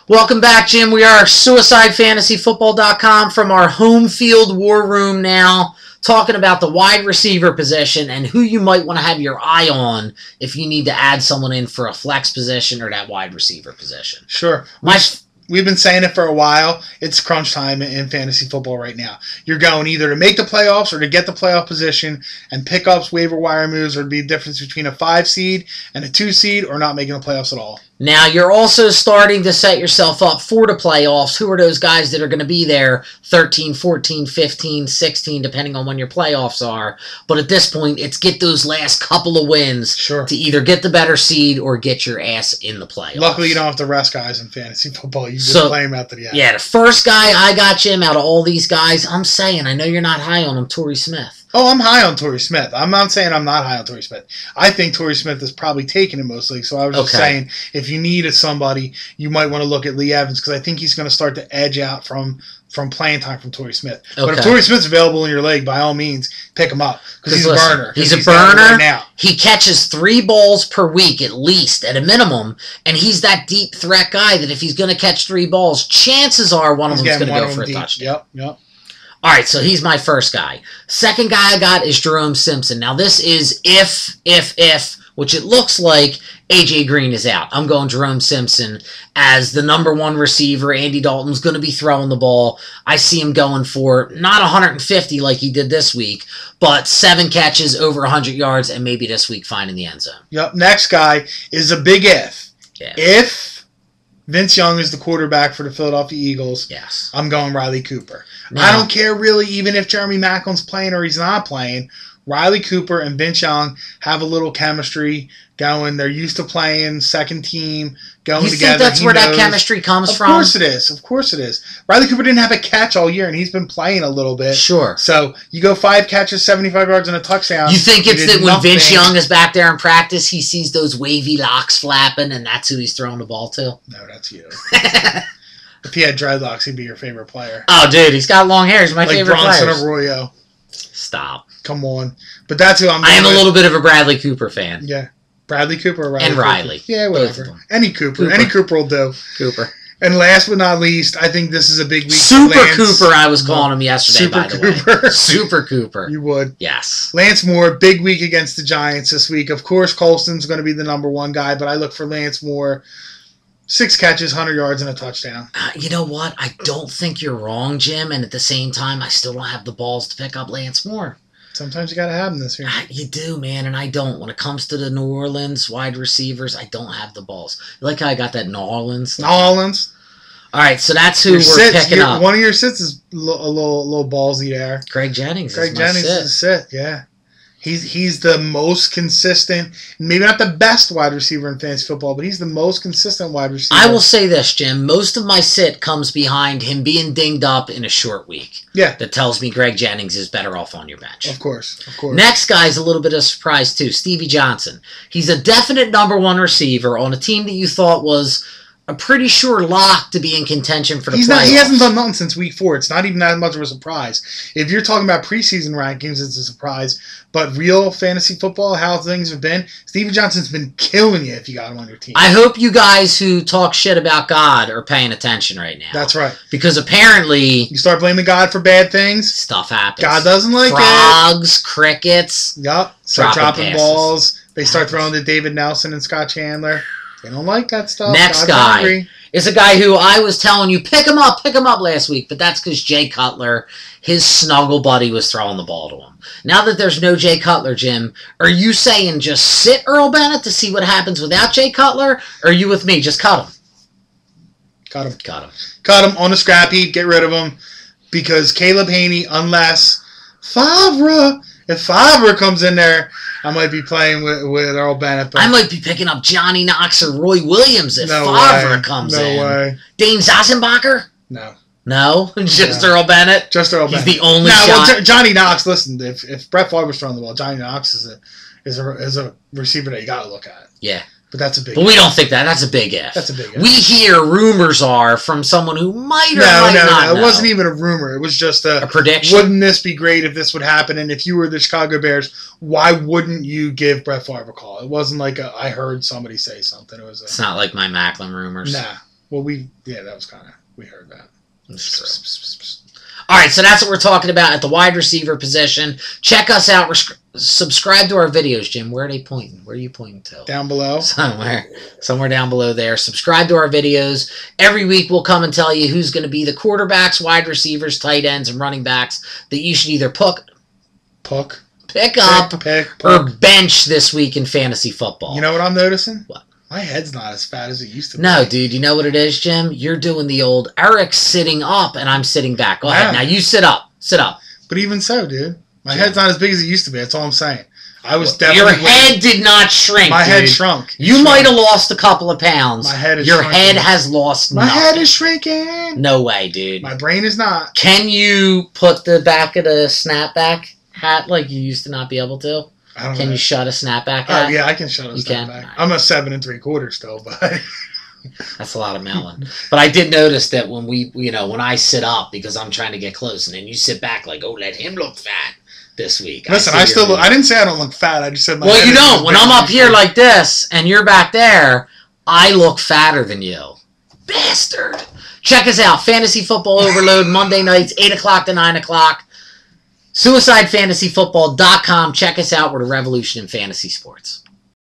Welcome back, Jim. We are SuicideFantasyFootball.com from our home field war room now, talking about the wide receiver position and who you might want to have your eye on if you need to add someone in for a flex position or that wide receiver position. Sure. We've been saying it for a while. It's crunch time in fantasy football right now. You're going either to make the playoffs or to get the playoff position, and pickups, waiver wire moves are the difference between a 5 seed and a 2 seed or not making the playoffs at all. Now, you're also starting to set yourself up for the playoffs. Who are those guys that are going to be there 13, 14, 15, 16, depending on when your playoffs are? But at this point, it's get those last couple of wins to either get the better seed or get your ass in the playoffs. Luckily, you don't have to rest guys in fantasy football. You just play them out to the end. Yeah, the first guy I got, Jim, out of all these guys, I'm saying, I know you're not high on him, Torrey Smith. Oh, I'm high on Torrey Smith. I'm not saying I'm not high on Torrey Smith. I think Torrey Smith is probably taking it most leagues. So I was just saying, if you need somebody, you might want to look at Lee Evans because I think he's going to start to edge out from playing time from Torrey Smith. But if Torrey Smith's available in your league, by all means, pick him up because he's a burner. He's a burner. Right now. He catches 3 balls per week at least, at a minimum, and he's that deep threat guy that if he's going to catch 3 balls, chances are one of them's going to go for a touchdown. Yep. All right, so he's my first guy. Second guy I got is Jerome Simpson. Now, this is if, which it looks like A.J. Green is out. I'm going Jerome Simpson as the number 1 receiver. Andy Dalton's going to be throwing the ball. I see him going for not 150 like he did this week, but 7 catches, over 100 yards, and maybe this week finding the end zone. Yep, next guy is a big if. Yeah. If Vince Young is the quarterback for the Philadelphia Eagles, yes, I'm going Riley Cooper. Now, I don't care really even if Jeremy Maclin's playing or he's not playing. Riley Cooper and Vince Young have a little chemistry going. They're used to playing second team, going together. You think that's where that chemistry comes from? Of course it is. Of course it is. Riley Cooper didn't have a catch all year, and he's been playing a little bit. Sure. So you go 5 catches, 75 yards, and a touchdown. You think it's that when Vince Young is back there in practice, he sees those wavy locks flapping, and that's who he's throwing the ball to? No, that's you. If he had dreadlocks, he'd be your favorite player. Oh, dude, he's got long hair. He's my favorite player. Like Bronson Arroyo. Stop. Come on. But that's who I'm I am a little bit of a Bradley Cooper fan. Yeah. Bradley Cooper or Riley and Cooper? Riley. Yeah, whatever. Any Cooper. Any Cooper will do. Cooper. And last but not least, I think this is a big week Super for Lance. Cooper, I was calling him yesterday, Super by the Cooper. way. Super Cooper. You would. Yes. Lance Moore, big week against the Giants this week. Of course, Colston's going to be the number 1 guy, but I look for Lance Moore. 6 catches, 100 yards, and a touchdown. You know what? I don't think you're wrong, Jim, and at the same time, I still don't have the balls to pick up Lance Moore. Sometimes you got to have them this year. You do, man, and I don't. When it comes to the New Orleans wide receivers, I don't have the balls. You like how I got that New Orleans? All right, so that's who we're picking up. One of your sits is a little ballsy there. Craig Jennings is a sit, yeah. He's the most consistent, maybe not the best wide receiver in fantasy football, but he's the most consistent wide receiver. I will say this, Jim. Most of my sit comes behind him being dinged up in a short week. Yeah. That tells me Greg Jennings is better off on your bench. Of course. Next guy's a little bit of a surprise, too. Stevie Johnson. He's a definite number 1 receiver on a team that you thought was a pretty sure lock to be in contention for the playoffs. He hasn't done nothing since week 4. It's not even that much of a surprise. If you're talking about preseason rankings, it's a surprise. But real fantasy football, how things have been, Stevie Johnson's been killing you if you got him on your team. I hope you guys who talk shit about God are paying attention right now. That's right. Because apparently... You start blaming God for bad things. Stuff happens. God doesn't like Frogs, crickets. Yup. Start dropping balls. They start throwing to David Nelson and Scott Chandler. They don't like that stuff. Next guy is a guy who I was telling you, pick him up last week, but that's because Jay Cutler, his snuggle buddy, was throwing the ball to him. Now that there's no Jay Cutler, Jim, are you saying just sit Earl Bennett to see what happens without Jay Cutler, or are you with me? Just cut him. Cut him on the scrap heap. Get rid of him. Because Caleb Haney, unless if Favre comes in there, I might be playing with Earl Bennett. But I might be picking up Johnny Knox or Roy Williams if Favre comes in. No way. Dane Zassenbacher? No. No? Just Earl Bennett? Just Earl Bennett. He's the only shot. Well, Johnny Knox, listen, if Brett Favre was throwing the ball, Johnny Knox is a receiver that you got to look at. Yeah. But that's a big But we don't think that. That's a big if. That's a big if. We hear rumors are from someone who might or might not know. It wasn't even a rumor. It was just a prediction. Wouldn't this be great if this would happen? And if you were the Chicago Bears, why wouldn't you give Brett Favre a call? It wasn't like I heard somebody say something. It's not like my Macklin rumors. Nah. Well, that was kind of, we heard that. That's true. All right, so that's what we're talking about at the wide receiver position. Check us out. Subscribe to our videos, Jim. Where are they pointing? Where are you pointing to? Down below. Somewhere down below there. Subscribe to our videos. Every week we'll come and tell you who's going to be the quarterbacks, wide receivers, tight ends, and running backs that you should either pick up or bench this week in fantasy football. You know what I'm noticing? What? My head's not as fat as it used to be. No, dude. You know what it is, Jim? You're doing the old Eric's sitting up and I'm sitting back. Go ahead. Now you sit up. Sit up. But even so, dude. My head's not as big as it used to be. That's all I'm saying. I was definitely... Your head did not shrink, My head shrunk. You might have lost a couple of pounds. My head is Your shrinking. head has lost My nothing. head is shrinking. No way, dude. My brain is not. Can you put the back of the snapback hat like you used to not be able to? I don't know. Can you shut a snapback hat? Oh, yeah, I can shut a snapback. Right. I'm a 7 3/4 still, but... That's a lot of melon. But I did notice that when when I sit up because I'm trying to get close, and then you sit back like, oh, let him look fat this week. Listen, I didn't say I don't look fat. I just said my head you don't. is When I'm up here like this and you're back there, I look fatter than you. Bastard. Check us out. Fantasy Football Overload, Monday nights, 8 o'clock to 9 o'clock. SuicideFantasyFootball.com. Check us out. We're the revolution in fantasy sports.